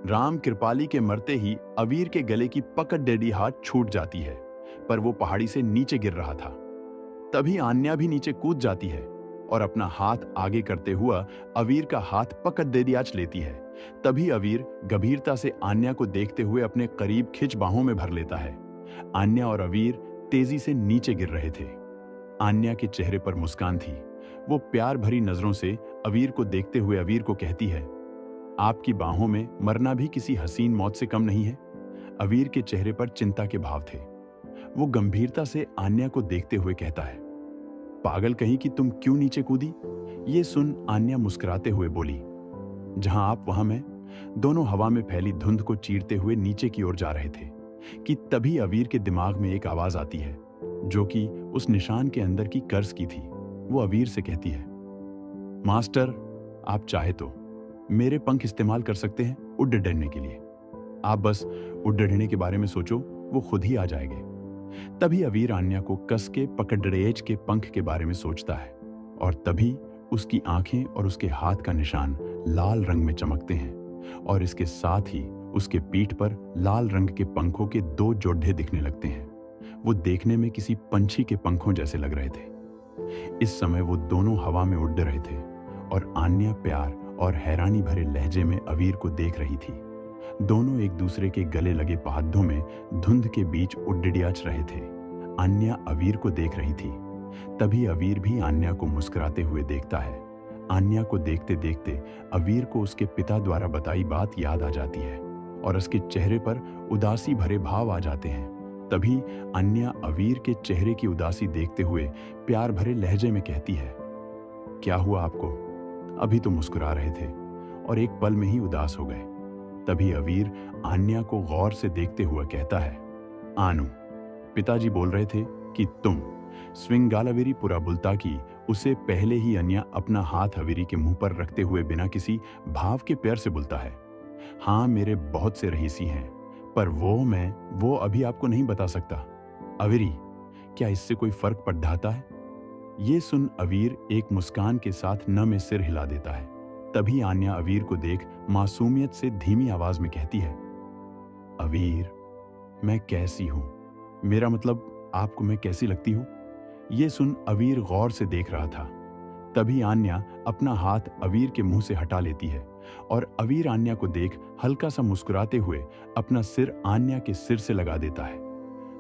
राम कृपाली के मरते ही अवीर के गले की पकड़ डेडी हाथ छूट जाती है, पर वो पहाड़ी से नीचे गिर रहा था। तभी आन्या भी नीचे कूद जाती है और अपना हाथ आगे करते हुआ अवीर का हाथ पकड़ डेडियाच लेती है। तभी अवीर गंभीरता से आन्या को देखते हुए अपने करीब खिंच बाहों में भर लेता है। आन्या और अवीर तेजी से नीचे गिर रहे थे। आन्या के चेहरे पर मुस्कान थी। वो प्यार भरी नजरों से अवीर को देखते हुए अवीर को कहती है, आपकी बाहों में मरना भी किसी हसीन मौत से कम नहीं है। अवीर के चेहरे पर चिंता के भाव थे। वो गंभीरता से आन्या को देखते हुए कहता है, पागल कहीं कि तुम क्यों नीचे कूदी? ये सुन आन्या मुस्कुराते हुए बोली, जहां आप वहां मैं। दोनों हवा में फैली धुंध को चीरते हुए नीचे की ओर जा रहे थे कि तभी अवीर के दिमाग में एक आवाज आती है, जो कि उस निशान के अंदर की कर्ज की थी। वो अवीर से कहती है, मास्टर, आप चाहे तो मेरे पंख इस्तेमाल कर सकते हैं उड़ डरने के लिए। आप बस उड़ डरने के बारे में सोचो, वो खुद ही आ जाएंगे। तभी अवीर आन्या को कस के पकड़ेज के पंख के बारे में सोचता है और तभी उसकी आंखें और उसके हाथ का निशान लाल रंग में चमकते हैं और इसके साथ ही उसके पीठ पर लाल रंग के पंखों के दो जोड़े दिखने लगते हैं। वो देखने में किसी पंछी के पंखों जैसे लग रहे थे। इस समय वो दोनों हवा में उड़ रहे थे और आन्या प्यार और हैरानी भरे लहजे में अवीर को देख रही थी। दोनों एक दूसरे के गले लगे पादों में धुंध के बीच उड्डियाच रहे थे। आन्या अवीर को देख रही थी। तभी अवीर भी आन्या को मुस्कुराते हुए देखता है। आन्या को देखते देखते अवीर को उसके पिता द्वारा बताई बात याद आ जाती है और उसके चेहरे पर उदासी भरे भाव आ जाते हैं। तभी आन्या अवीर के चेहरे की उदासी देखते हुए प्यार भरे लहजे में कहती है, क्या हुआ आपको? अभी तो मुस्कुरा रहे थे और एक पल में ही उदास हो गए। तभी अवीर आन्या को गौर से देखते हुए कहता है, आनू, पिताजी बोल रहे थे कि तुम स्विंगालावेरी पुरा बुलता की उसे पहले ही अन्या अपना हाथ हवेरी के मुंह पर रखते हुए बिना किसी भाव के प्यार से बुलता है। हाँ, मेरे बहुत से रहीसी हैं, पर वो अभी आपको नहीं बता सकता। अवेरी, क्या इससे कोई फर्क पड़ जाता है? ये सुन अवीर एक मुस्कान के साथ न में सिर हिला देता है। तभी आन्या अवीर को देख मासूमियत से धीमी आवाज में कहती है, अवीर, मैं कैसी हूं? मेरा मतलब आपको मैं कैसी लगती हूं? ये सुन अवीर गौर से देख रहा था। तभी आन्या अपना हाथ अवीर के मुंह से हटा लेती है और अवीर आन्या को देख हल्का सा मुस्कुराते हुए अपना सिर आन्या के सिर से लगा देता है।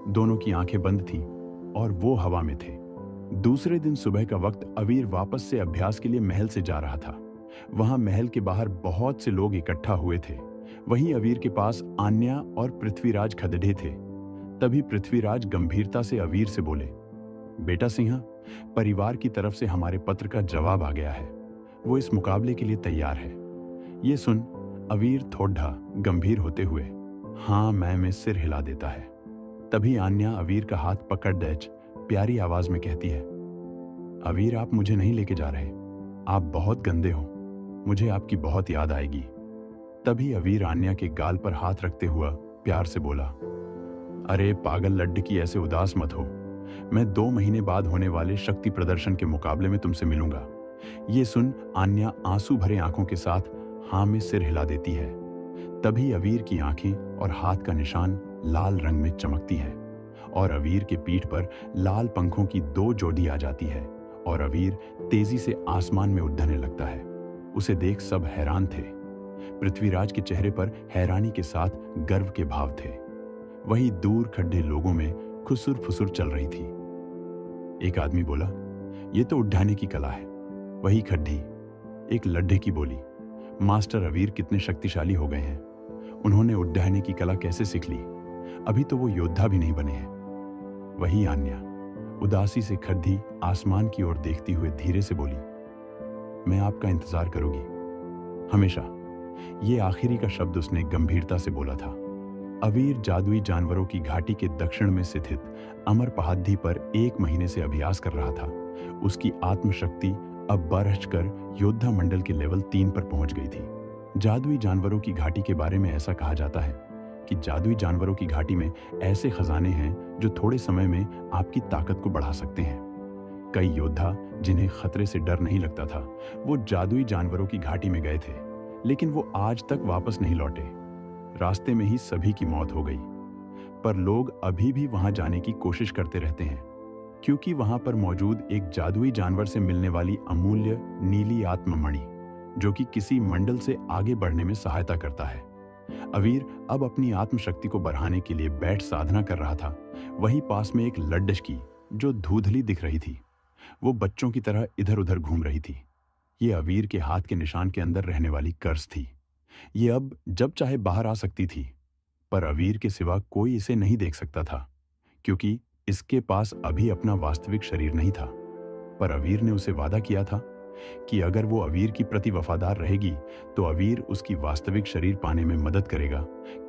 दोनों की आंखें बंद थीं और वो हवा में थे। दूसरे दिन सुबह का वक्त अवीर वापस से अभ्यास के लिए महल से जा रहा था। वहां महल के बाहर बहुत से लोग इकट्ठा हुए थे। वहीं अवीर के पास आन्या और पृथ्वीराज खदड़े थे। तभी पृथ्वीराज गंभीरता से अवीर से बोले, बेटा सिंहा, परिवार की तरफ से हमारे पत्र का जवाब आ गया है। वो इस मुकाबले के लिए तैयार है। ये सुन अवीर थोड़ा गंभीर होते हुए हाँ मैं में सिर हिला देता है। तभी आन्या अवीर का हाथ पकड़ दैच प्यारी आवाज में कहती है, अवीर, आप मुझे नहीं लेके जा रहे। आप बहुत गंदे हो, मुझे आपकी बहुत याद आएगी। तभी अवीर आन्या के गाल पर हाथ रखते हुआ प्यार से बोला, अरे पागल लड्डकी, ऐसे उदास मत हो। मैं 2 महीने बाद होने वाले शक्ति प्रदर्शन के मुकाबले में तुमसे मिलूंगा। ये सुन आन्या आंसू भरे आंखों के साथ हाँ में सिर हिला देती है। तभी अवीर की आंखें और हाथ का निशान लाल रंग में चमकती है और अवीर के पीठ पर लाल पंखों की 2 जोड़ी आ जाती है और अवीर तेजी से आसमान में उड़ने लगता है। उसे देख सब हैरान थे। पृथ्वीराज के चेहरे पर हैरानी के साथ गर्व के भाव थे। वहीं दूर खड्डे लोगों में खुसुर फुसुर चल रही थी। एक आदमी बोला, ये तो उड्डाने की कला है। वही खड्डी एक लड्ढे की बोली, मास्टर अवीर कितने शक्तिशाली हो गए हैं। उन्होंने उड्डाने की कला कैसे सीख ली? अभी तो वो योद्धा भी नहीं बने हैं। वही आन्या उदासी से खड्डी आसमान की ओर देखती हुए धीरे से बोली, मैं आपका इंतजार करूंगी हमेशा। ये आखिरी का शब्द उसने गंभीरता से बोला था। अवीर जादुई जानवरों की घाटी के दक्षिण में स्थित अमर पहाड़ी पर 1 महीने से अभ्यास कर रहा था। उसकी आत्मशक्ति अब बढ़कर योद्धा मंडल के लेवल 3 पर पहुंच गई थी। जादुई जानवरों की घाटी के बारे में ऐसा कहा जाता है कि जादुई जानवरों की घाटी में ऐसे खजाने हैं जो थोड़े समय में आपकी ताकत को बढ़ा सकते हैं। कई योद्धा जिन्हें खतरे से डर नहीं लगता था, वो जादुई जानवरों की घाटी में गए थे, लेकिन वो आज तक वापस नहीं लौटे। रास्ते में ही सभी की मौत हो गई। पर लोग अभी भी वहां जाने की कोशिश करते रहते हैं, क्योंकि वहां पर मौजूद एक जादुई जानवर से मिलने वाली अमूल्य नीली आत्ममणि, जो कि किसी मंडल से आगे बढ़ने में सहायता करता है। अवीर अब अपनी आत्मशक्ति को बढ़ाने के लिए बैठ साधना कर रहा था। वहीं पास में एक लड्डशकी, जो धूधली दिख रही थी, वो बच्चों की तरह इधर उधर घूम रही थी। ये अवीर के हाथ के निशान के अंदर रहने वाली कर्स थी। ये अब जब चाहे बाहर आ सकती थी, पर अवीर के सिवा कोई इसे नहीं देख सकता था, क्योंकि इसके पास अभी अपना वास्तविक शरीर नहीं था। पर अवीर ने उसे वादा किया था कि अगर वो अवीर की प्रति वफादार रहेगी तो अवीर उसकी वास्तविक शरीर पाने में मदद करेगा।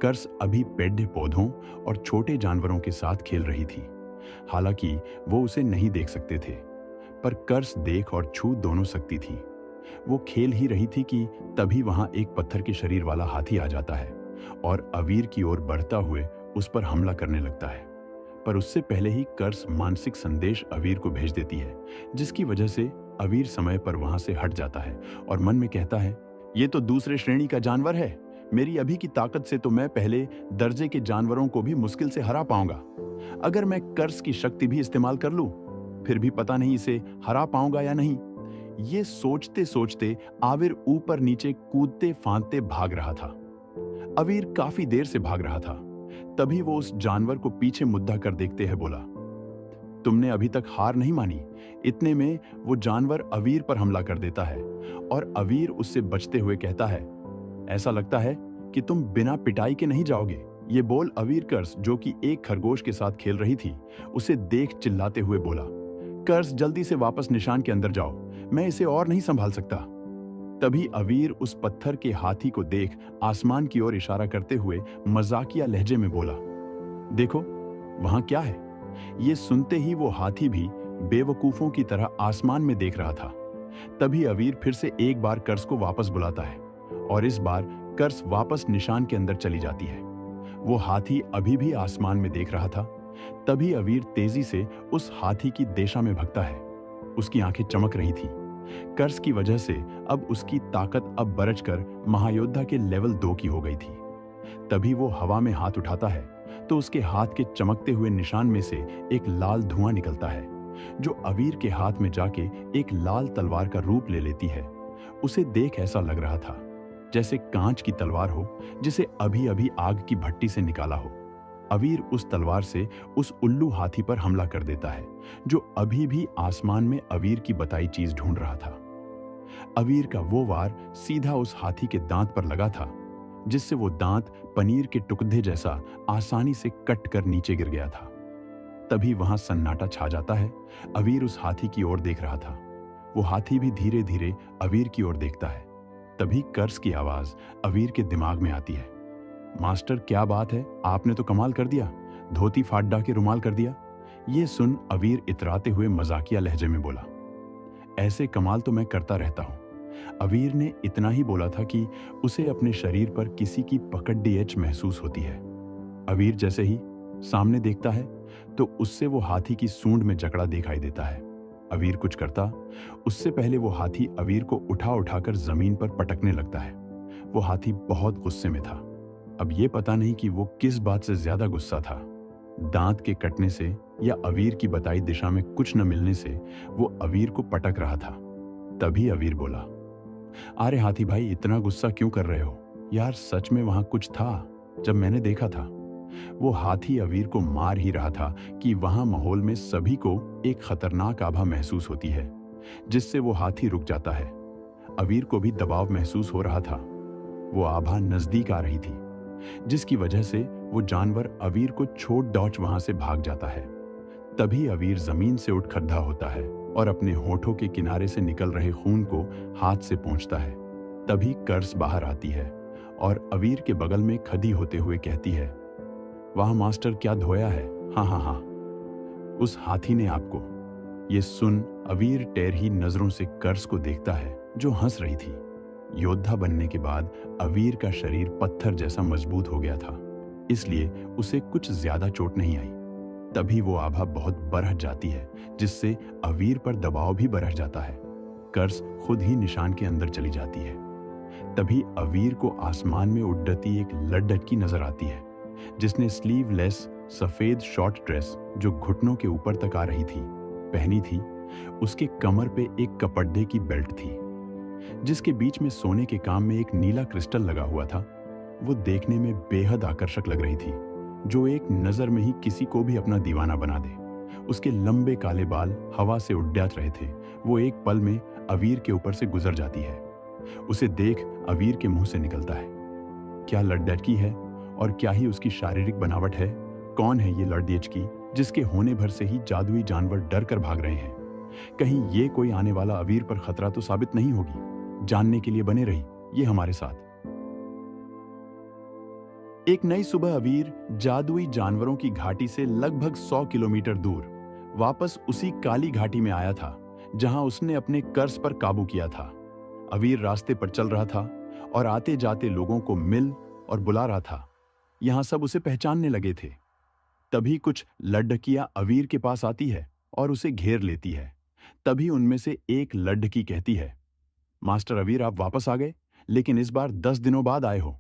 कर्स अभी पेड़ पौधों और छोटे जानवरों के साथ खेल रही थी। हालांकि वो उसे नहीं देख सकते थे, पर कर्स देख और छू दोनों सकती थी। वो खेल ही रही थी कि तभी वहां एक पत्थर के शरीर वाला हाथी आ जाता है और अवीर की ओर बढ़ता हुए उस पर हमला करने लगता है। पर उससे पहले ही कर्स मानसिक संदेश अवीर को भेज देती है, जिसकी वजह से अवीर समय पर वहां से हट जाता है और मन में कहता है, ये तो दूसरे श्रेणी का जानवर है। मेरी अभी की ताकत से तो मैं पहले दर्जे के जानवरों को भी मुश्किल से हरा पाऊंगा। अगर मैं कर्स की शक्ति भी इस्तेमाल कर लूं, फिर भी पता नहीं इसे हरा पाऊंगा या नहीं। ये सोचते सोचते आविर ऊपर नीचे कूदते फांदते भाग रहा था। अवीर काफी देर से भाग रहा था। तभी वो उस जानवर को पीछे मुद्दा कर देखते हुए बोला, तुमने अभी तक हार नहीं मानी। इतने में वो जानवर अवीर पर हमला कर देता है और अवीर उससे बचते हुए कहता है, ऐसा लगता है कि तुम बिना पिटाई के नहीं जाओगे। ये बोल अवीर कर्स, जो कि एक खरगोश के साथ खेल रही थी, उसे देख चिल्लाते हुए बोला, कर्स जल्दी से वापस निशान के अंदर जाओ, मैं इसे और नहीं संभाल सकता। तभी अवीर उस पत्थर के हाथी को देख आसमान की ओर इशारा करते हुए मजाकिया लहजे में बोला, देखो वहां क्या है। ये सुनते ही वो हाथी भी बेवकूफों की तरह आसमान में देख रहा था। तभी अवीर फिर से एक बार कर्स को वापस बुलाता है और इस बार कर्स वापस निशान के अंदर चली जाती है। वो हाथी अभी भी आसमान में देख रहा था। तभी अवीर तेजी से उस हाथी की दिशा में भगता है। उसकी आंखें चमक रही थी। कर्स की वजह से अब उसकी ताकत अब बरच कर महायोद्धा के लेवल 2 की हो गई थी। तभी वो हवा में हाथ उठाता है तो उसके हाथ के चमकते हुए निशान में से एक लाल धुआं निकलता है, जो अवीर के हाथ में जाके एक लाल तलवार का रूप ले लेती है। उसे देख ऐसा लग रहा था जैसे कांच की तलवार हो, जिसे अभी अभी आग की भट्टी से निकाला हो। अवीर उस तलवार से उस उल्लू हाथी पर हमला कर देता है, जो अभी भी आसमान में अवीर की बताई चीज ढूंढ रहा था। अवीर का वो वार सीधा उस हाथी के दांत पर लगा था, जिससे वो दांत पनीर के टुकड़े जैसा आसानी से कट कर नीचे गिर गया था। तभी वहां सन्नाटा छा जाता है। अवीर उस हाथी की ओर देख रहा था। वो हाथी भी धीरे धीरे अवीर की ओर देखता है। तभी कर्स की आवाज अवीर के दिमाग में आती है, मास्टर क्या बात है, आपने तो कमाल कर दिया, धोती फाड़ डा के रुमाल कर दिया। ये सुन अवीर इतराते हुए मजाकिया लहजे में बोला, ऐसे कमाल तो मैं करता रहता हूं। अवीर ने इतना ही बोला था कि उसे अपने शरीर पर किसी की पकड़ी एच महसूस होती है। अवीर जैसे ही सामने देखता है तो उससे वो हाथी की सूंड में जकड़ा दिखाई देता है। अवीर कुछ करता उससे पहले वो हाथी अवीर को उठा उठाकर जमीन पर पटकने लगता है। वो हाथी बहुत गुस्से में था। अब ये पता नहीं कि वो किस बात से ज्यादा गुस्सा था, दांत के कटने से या अवीर की बताई दिशा में कुछ न मिलने से वो अवीर को पटक रहा था। तभी अवीर बोला, अरे हाथी भाई, इतना गुस्सा क्यों कर रहे हो यार, सच में वहां कुछ था जब मैंने देखा था। वो हाथी अवीर को मार ही रहा था कि वहां माहौल में सभी को एक खतरनाक आभा महसूस होती है, जिससे वो हाथी रुक जाता है। अवीर को भी दबाव महसूस हो रहा था। वो आभा नजदीक आ रही थी, जिसकी वजह से वो जानवर अवीर को छोड़ डॉच वहां से भाग जाता है। तभी अवीर जमीन से उठ खड़ा होता है और अपने होठों के किनारे से निकल रहे खून को हाथ से पोंछता है। तभी कर्स बाहर आती है और अवीर के बगल में खड़ी होते हुए कहती है, वाह मास्टर, क्या धोया है। हाँ हाँ हाँ, उस हाथी ने आपको। ये सुन अवीर टेरही नजरों से कर्स को देखता है, जो हंस रही थी। योद्धा बनने के बाद अवीर का शरीर पत्थर जैसा मजबूत हो गया था, इसलिए उसे कुछ ज्यादा चोट नहीं आई। तभी वो आभा बहुत बढ़ जाती है, जिससे अवीर पर दबाव भी बढ़ जाता है। कर्स खुद ही निशान के अंदर चली जाती है। तभी अवीर को आसमान में उड़ती एक लड़की नजर आती है, जिसने स्लीवलेस सफेद शॉर्ट ड्रेस जो घुटनों के ऊपर तक आ रही थी पहनी थी। उसके कमर पे एक कपड़े की बेल्ट थी, जिसके बीच में सोने के काम में एक नीला क्रिस्टल लगा हुआ था। वो देखने में बेहद आकर्षक लग रही थी, जो एक नजर में ही किसी को भी अपना दीवाना बना दे। उसके लंबे काले बाल हवा से उड़ रहे थे। वो एक पल में अवीर के ऊपर से गुजर जाती है। उसे देख अवीर के मुंह से निकलता है, क्या लड़की है और क्या ही उसकी शारीरिक बनावट है। कौन है ये लड़की जिसके होने भर से ही जादुई जानवर डर कर भाग रहे हैं। कहीं ये कोई आने वाला अवीर पर खतरा तो साबित नहीं होगी। जानने के लिए बने रही ये हमारे साथ। एक नई सुबह अवीर जादुई जानवरों की घाटी से लगभग 100 किलोमीटर दूर वापस उसी काली घाटी में आया था जहां उसने अपने कर्ज पर काबू किया था। अवीर रास्ते पर चल रहा था और आते जाते लोगों को मिल और बुला रहा था। यहां सब उसे पहचानने लगे थे। तभी कुछ लड़कियां अवीर के पास आती है और उसे घेर लेती है। तभी उनमें से एक लड़की कहती है, मास्टर अवीर, आप वापस आ गए, लेकिन इस बार 10 दिनों बाद आए हो।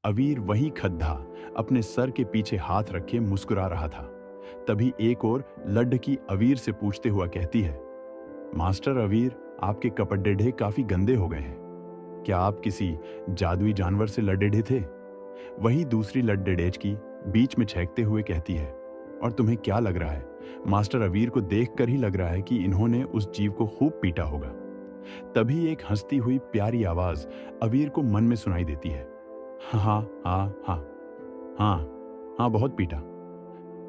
अवीर वही खद्धा अपने सर के पीछे हाथ रखे मुस्कुरा रहा था। तभी एक और लड़की अवीर से पूछते हुआ कहती है, मास्टर अवीर, आपके कपड़े काफी गंदे हो गए हैं। क्या आप किसी जादुई जानवर से लड़े थे? वही दूसरी लड़की बीच में छेंकते हुए कहती है, और तुम्हें क्या लग रहा है? मास्टर अवीर को देखकर ही लग रहा है कि इन्होंने उस जीव को खूब पीटा होगा। तभी एक हंसती हुई प्यारी आवाज अवीर को मन में सुनाई देती है, हाँ हाँ हाँ हाँ हाँ, बहुत पीटा।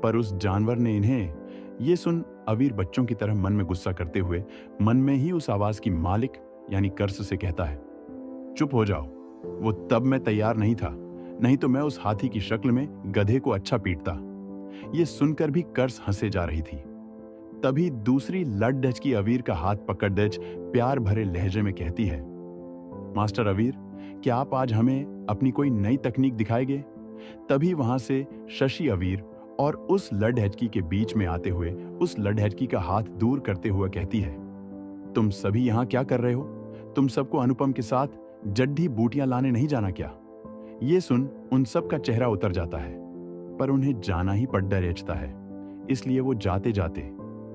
पर उस जानवर ने इन्हें। ये सुन अवीर बच्चों की तरह मन में गुस्सा करते हुए मन में ही उस आवाज की मालिक यानी कर्स से कहता है, चुप हो जाओ। वो तब मैं तैयार नहीं था, नहीं तो मैं उस हाथी की शक्ल में गधे को अच्छा पीटता। ये सुनकर भी कर्स हंसे जा रही थी। तभी दूसरी लड़की अवीर का हाथ पकड़ प्यार भरे लहजे में कहती है, मास्टर अवीर, क्या आप आज हमें अपनी कोई नई तकनीक दिखाएंगे? तभी वहां से शशि अवीर और उस लड़की के बीच में आते हुए उस लड़की का हाथ दूर करते हुए कहती है, तुम सभी यहां क्या कर रहे हो? तुम सबको अनुपम के साथ जड्ढी बूटियां लाने नहीं जाना क्या? ये सुन उन सब का चेहरा उतर जाता है, पर उन्हें जाना ही पड्डा रेचता है। इसलिए वो जाते जाते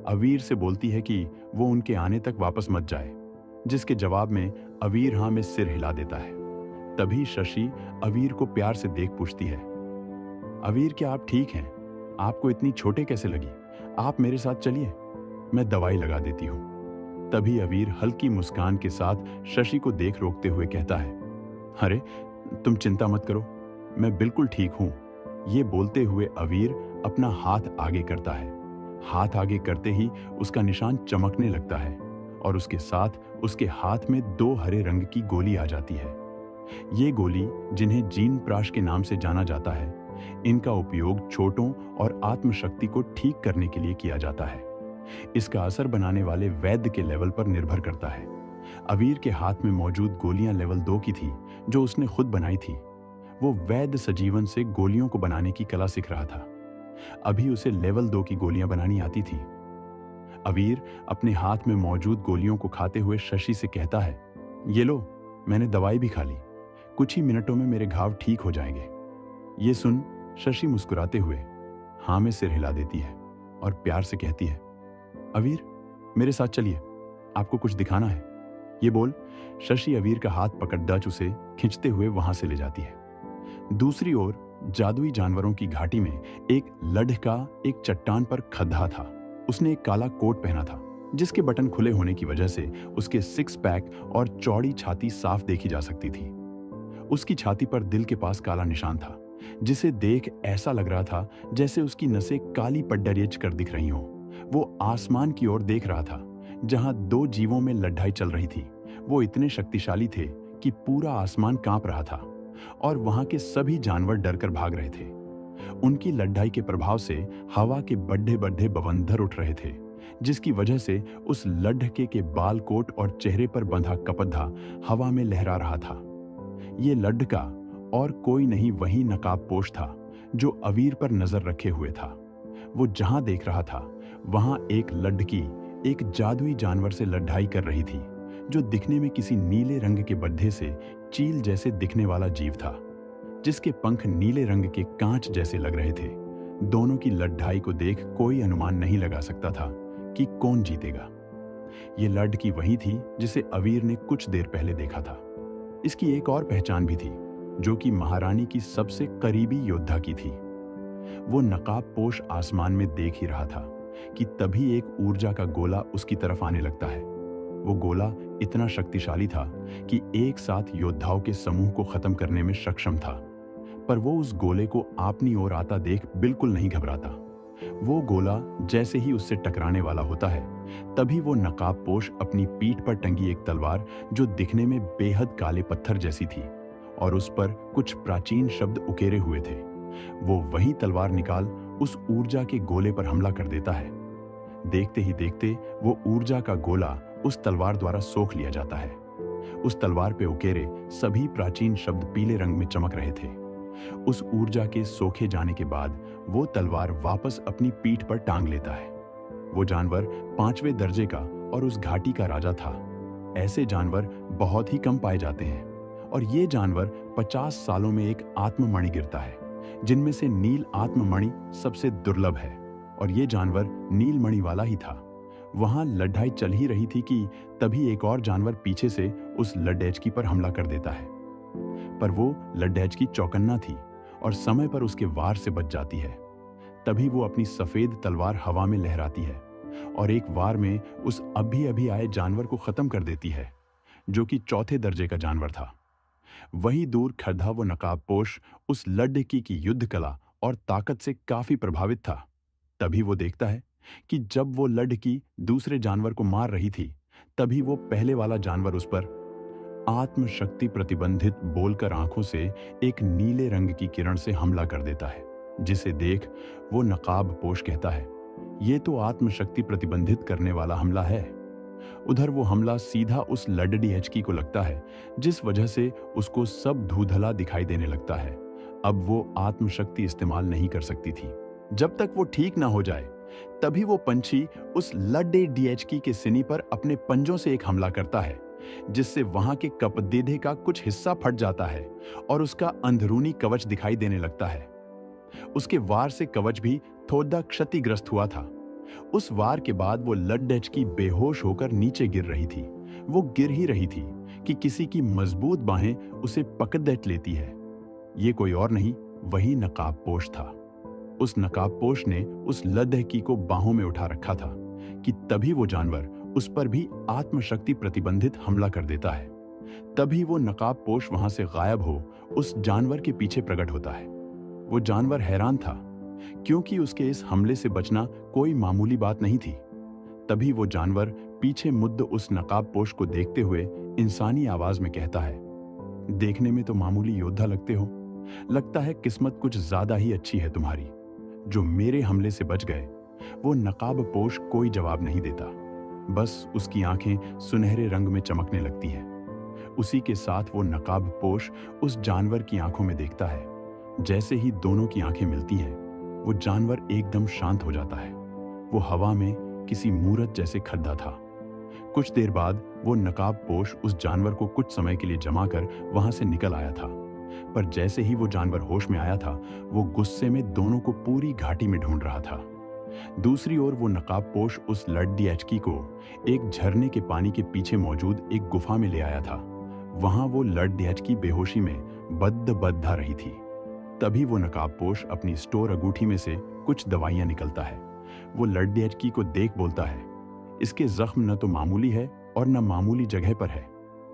अवीर से बोलती है कि वो उनके आने तक वापस मत जाए, जिसके जवाब में अवीर हाँ में सिर हिला देता है। तभी शशि अवीर को प्यार से देख पूछती है, अवीर, क्या आप ठीक हैं? आपको इतनी छोटे कैसे लगी? आप मेरे साथ चलिए, मैं दवाई लगा देती हूं। तभी अवीर हल्की मुस्कान के साथ शशि को देख रोकते हुए कहता है, अरे तुम चिंता मत करो, मैं बिल्कुल ठीक हूं। ये बोलते हुए अवीर अपना हाथ आगे करता है। हाथ आगे करते ही उसका निशान चमकने लगता है और उसके साथ उसके हाथ में 2 हरे रंग की गोली आ जाती है। ये गोली, जिन्हें जीन प्राश के नाम से जाना जाता है, इनका उपयोग चोटों और आत्मशक्ति को ठीक करने के लिए किया जाता है। इसका असर बनाने वाले वैद्य के लेवल पर निर्भर करता है। अवीर के हाथ में मौजूद गोलियां लेवल 2 की थी, जो उसने खुद बनाई थी। वो वैद्य सजीवन से गोलियों को बनाने की कला सीख रहा था। अभी उसे लेवल 2 की गोलियां बनानी आती थी। अवीर अपने हाथ में मौजूद गोलियों को खाते हुए शशि से कहता है, ये लो, मैंने दवाई भी खा ली, कुछ ही मिनटों में मेरे घाव ठीक हो जाएंगे। ये सुन शशि मुस्कुराते हुए हाँ में सिर हिला देती है और प्यार से कहती है, अवीर, मेरे साथ चलिए, आपको कुछ दिखाना है। ये बोल शशि अवीर का हाथ पकड़ उसे खींचते हुए वहां से ले जाती है। दूसरी ओर जादुई जानवरों की घाटी में एक लड़का एक चट्टान पर खड़ा था। उसने एक काला कोट पहना था, जिसके बटन खुले होने की वजह से उसके 6 पैक और चौड़ी छाती साफ देखी जा सकती थी। उसकी छाती पर दिल के पास काला निशान था, जिसे देख ऐसा लग रहा था जैसे उसकी नसें काली पड्डरियच कर दिख रही हों। वो आसमान की ओर देख रहा था, जहां 2 जीवों में लड़ाई चल रही थी। वो इतने शक्तिशाली थे कि पूरा आसमान कांप रहा था और वहां के सभी जानवर डरकर भाग रहे थे। उनकी लड़ाई के प्रभाव से हवा के बड़े बड़े बवंडर उठ रहे थे, जिसकी वजह से उस लड़के के बाल कोट और चेहरे पर बंधा कपड़ा हवा में लहरा रहा था। ये लड़का और कोई नहीं, वही नकाबपोश था जो अवीर पर नजर रखे हुए था। वो जहां देख रहा था वहां एक लड़की एक जादुई जानवर से लड़ाई कर रही थी, जो दिखने में किसी नीले रंग के बड्ढे से चील जैसे दिखने वाला जीव था, जिसके पंख नीले रंग के कांच जैसे लग रहे थे। दोनों की लड़ाई को देख कोई अनुमान नहीं लगा सकता था कि कौन जीतेगा। ये लड़की वही थी जिसे अवीर ने कुछ देर पहले देखा था। इसकी एक और पहचान भी थी, जो कि महारानी की सबसे करीबी योद्धा की थी। वो नकाबपोश आसमान में देख ही रहा था कि तभी एक ऊर्जा का गोला उसकी तरफ आने लगता है। वो गोला इतना शक्तिशाली था कि एक साथ योद्धाओं के समूह को खत्म करने में सक्षम था। पर वो उस गोले को अपनी ओर आता देख बिल्कुल नहीं घबराता। वो गोला जैसे ही उससे टकराने वाला होता है, तभी वो नकाबपोश अपनी पीठ पर टंगी एक तलवार, जो दिखने में बेहद काले पत्थर जैसी थी और उस पर कुछ प्राचीन शब्द उकेरे हुए थे, वो वही तलवार निकाल उस ऊर्जा के गोले पर हमला कर देता है। देखते ही देखते वो ऊर्जा का गोला उस तलवार द्वारा सोख लिया जाता है। उस तलवार पे उकेरे सभी प्राचीन शब्द पीले रंग में चमक रहे थे। उस ऊर्जा के सोखे जाने के बाद वो तलवार वापस अपनी पीठ पर टांग लेता है। वो जानवर 5वें दर्जे का और उस घाटी का राजा था। ऐसे जानवर बहुत ही कम पाए जाते हैं और ये जानवर 50 सालों में एक आत्ममणि गिरता है, जिनमें से नील आत्ममणि सबसे दुर्लभ है और ये जानवर नीलमणि वाला ही था। वहां लड़ाई चल ही रही थी कि तभी एक और जानवर पीछे से उस लड्डेचकी पर हमला कर देता है। पर वो लड्डेचकी चौकन्ना थी और समय पर उसके वार से बच जाती है। तभी वो अपनी सफेद तलवार हवा में लहराती है और एक वार में उस अभी अभी आए जानवर को खत्म कर देती है, जो कि 4थे दर्जे का जानवर था। वहीं दूर खड़ा वो नकाबपोश उस लड्डेकी की युद्ध कला और ताकत से काफी प्रभावित था। तभी वो देखता है कि जब वो लड़की दूसरे जानवर को मार रही थी, तभी वो पहले वाला जानवर उस पर आत्मशक्ति प्रतिबंधित बोलकर आंखों से एक नीले रंग की किरण से हमला कर देता है, जिसे देख वो नकाबपोश कहता है, ये तो आत्मशक्ति प्रतिबंधित करने वाला हमला है। उधर वो हमला सीधा उस लड्डेचकी को लगता है, जिस वजह से उसको सब धूधला दिखाई देने लगता है। अब वो आत्मशक्ति इस्तेमाल नहीं कर सकती थी। जब तक वो ठीक ना हो जाए, तभी वो पंछी उस लड्डेचकी के सिनी पर अपने पंजों से एक हमला करता है, जिससे वहां के कपदेधे का कुछ हिस्सा फट जाता है और उसका अंदरूनी कवच दिखाई देने लगता है। उसके वार से कवच भी थोड़ा क्षतिग्रस्त हुआ था। उस वार के बाद वो लड्डेचकी बेहोश होकर नीचे गिर रही थी। वो गिर ही रही थी कि किसी की मजबूत बाहें उसे पकड़ लेती है। ये कोई और नहीं, वही नकाबपोश था। उस नकाबपोश ने उस लड्डेकी को बाहों में उठा रखा था कि तभी वो जानवर उस पर भी आत्मशक्ति प्रतिबंधित हमला कर देता है। तभी वो नकाबपोश वहां से गायब हो उस जानवर के पीछे प्रकट होता है। वो जानवर हैरान था, क्योंकि उसके इस हमले से बचना कोई मामूली बात नहीं थी। तभी वो जानवर पीछे मुद्द उस नकाबपोश को देखते हुए इंसानी आवाज में कहता है, देखने में तो मामूली योद्धा लगते हो, लगता है किस्मत कुछ ज्यादा ही अच्छी है तुम्हारी, जो मेरे हमले से बच गए। वो नकाबपोश कोई जवाब नहीं देता, बस उसकी आंखें सुनहरे रंग में चमकने लगती हैं। उसी के साथ वो नकाबपोश उस जानवर की आंखों में देखता है। जैसे ही दोनों की आंखें मिलती हैं, वो जानवर एकदम शांत हो जाता है। वो हवा में किसी मूरत जैसे खड़ा था। कुछ देर बाद वो नकाबपोश उस जानवर को कुछ समय के लिए जमा कर वहां से निकल आया था। पर जैसे ही वो जानवर होश में आया था, वो गुस्से में दोनों को पूरी घाटी में ढूंढ रहा था। दूसरी ओर वो नकाबपोश उस लड्डेचकी को एक झरने के पानी के पीछे मौजूद एक गुफा में ले आया था। वहां वो लड्डेचकी बेहोशी में बद्धा रही थी। तभी वो नकाबपोश अपनी स्टोर अंगूठी में से कुछ दवाइयां निकलता है। वो लड्डेचकी को देख बोलता है, इसके जख्म न तो मामूली है और न मामूली जगह पर है,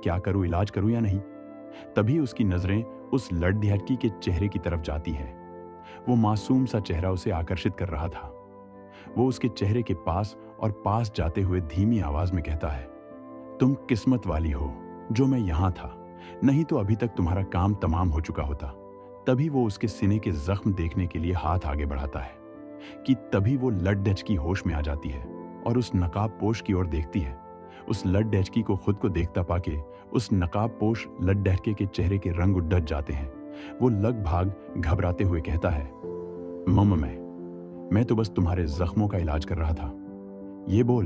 क्या करूं, इलाज करूं या नहीं। तभी उसकी नजरें उस लड्डेचकी के चेहरे की तरफ जाती हैं। वो मासूम सा चेहरा उसे आकर्षित कर रहा था। वो उसके चेहरे के पास और पास जाते हुए धीमी आवाज में कहता है, तुम किस्मत वाली हो जो मैं यहां था, नहीं तो अभी तक तुम्हारा काम तमाम हो चुका होता। तभी वो उसके सीने के जख्म देखने के लिए हाथ आगे बढ़ाता है कि तभी वो लड्डेचकी होश में आ जाती है और उस नकाबपोश की ओर देखती है। उस लड्डेचकी को खुद को देखता पाके उस नकाबपोश लड्डेचके के चेहरे के रंग उड़ जाते हैं। वो लगभग घबराते हुए कहता है, मैं तो बस तुम्हारे जख्मों का इलाज कर रहा था, ये बोल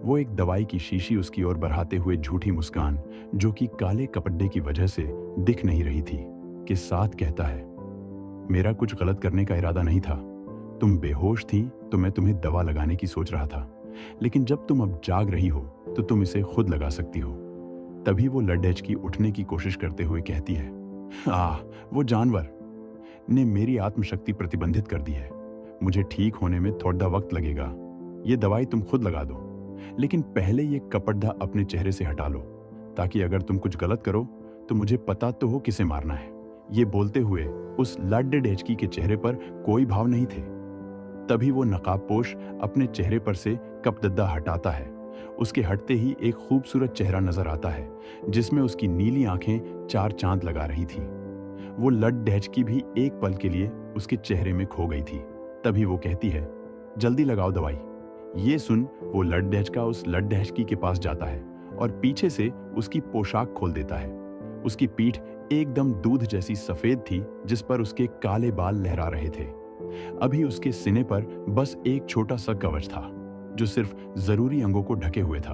वो एक दवाई की शीशी उसकी ओर बढ़ाते हुए झूठी मुस्कान, जो कि काले कपड़े की वजह से दिख नहीं रही थी, के साथ कहता है, मेरा कुछ गलत करने का इरादा नहीं था। तुम बेहोश थी तो मैं तुम्हें दवा लगाने की सोच रहा था, लेकिन जब तुम अब जाग रही हो तो तुम इसे खुद लगा सकती हो। तभी वो लड्डेज की उठने की कोशिश करते हुए कहती है, आह, वो जानवर ने मेरी आत्मशक्ति प्रतिबंधित कर दी है। मुझे ठीक होने में थोड़ा वक्त लगेगा। ये दवाई तुम खुद लगा दो, लेकिन पहले ये कपड़ा अपने चेहरे से हटा लो, ताकि अगर तुम कुछ गलत करो तो मुझे पता तो हो किसे मारना है। ये बोलते हुए उस लड्डेडेचकी के चेहरे पर कोई भाव नहीं थे। तभी वो नकाबपोश अपने चेहरे पर से कपड़ा हटाता है। उसके हटते ही एक खूबसूरत चेहरा नजर आता है, जिसमें उसकी नीली आंखें चार चांद लगा रही थी। वो लड्डेचकी भी एक पल के लिए उसके चेहरे में खो गई थी। तभी वो कहती है, जल्दी लगाओ दवाई। ये सुन वो लड्डेचका उस लड्डेचकी के पास जाता है और पीछे से उसकी पोशाक खोल देता है। उसकी पीठ एकदम दूध जैसी सफेद थी, जिस पर उसके काले बाल लहरा रहे थे। अभी उसके सीने पर बस एक छोटा सा कवच था, जो सिर्फ जरूरी अंगों को ढके हुए था।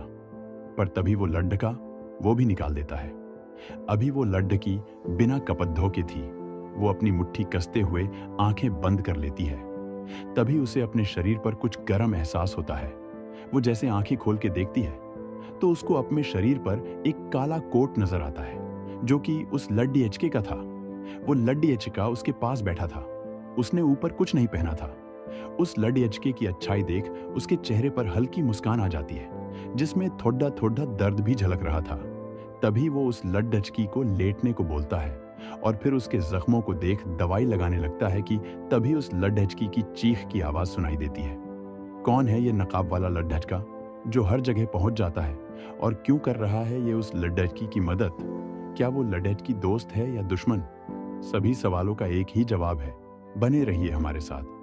पर तभी वो लड्डका वो भी निकाल देता है। अभी वो लड्डकी बिना कपद्धों के थी। वो अपनी मुट्ठी कसते हुए आंखें बंद कर लेती है। तभी उसे अपने शरीर पर कुछ गर्म एहसास होता है। वो जैसे आंखें खोल के देखती है तो उसको अपने शरीर पर एक काला कोट नजर आता है, जो कि उस लड्डी एचके का था। वो लड्डी एचका उसके पास बैठा था। उसने ऊपर कुछ नहीं पहना था। उस लड्डी एचके की अच्छाई देख उसके चेहरे पर हल्की मुस्कान आ जाती है, जिसमें थोड़ा थोड़ा दर्द भी झलक रहा था। तभी वो उस लड्डचकी को लेटने को बोलता है और फिर उसके जख्मों को देख दवाई लगाने लगता है कि तभी उस लड्डचकी की चीख की आवाज सुनाई देती है। कौन है ये नकाब वाला लड्डचका जो हर जगह पहुंच जाता है, और क्यों कर रहा है ये उस लड्डचकी की मदद? क्या वो लड्डचकी दोस्त है या दुश्मन? सभी सवालों का एक ही जवाब है। बने रहिए हमारे साथ।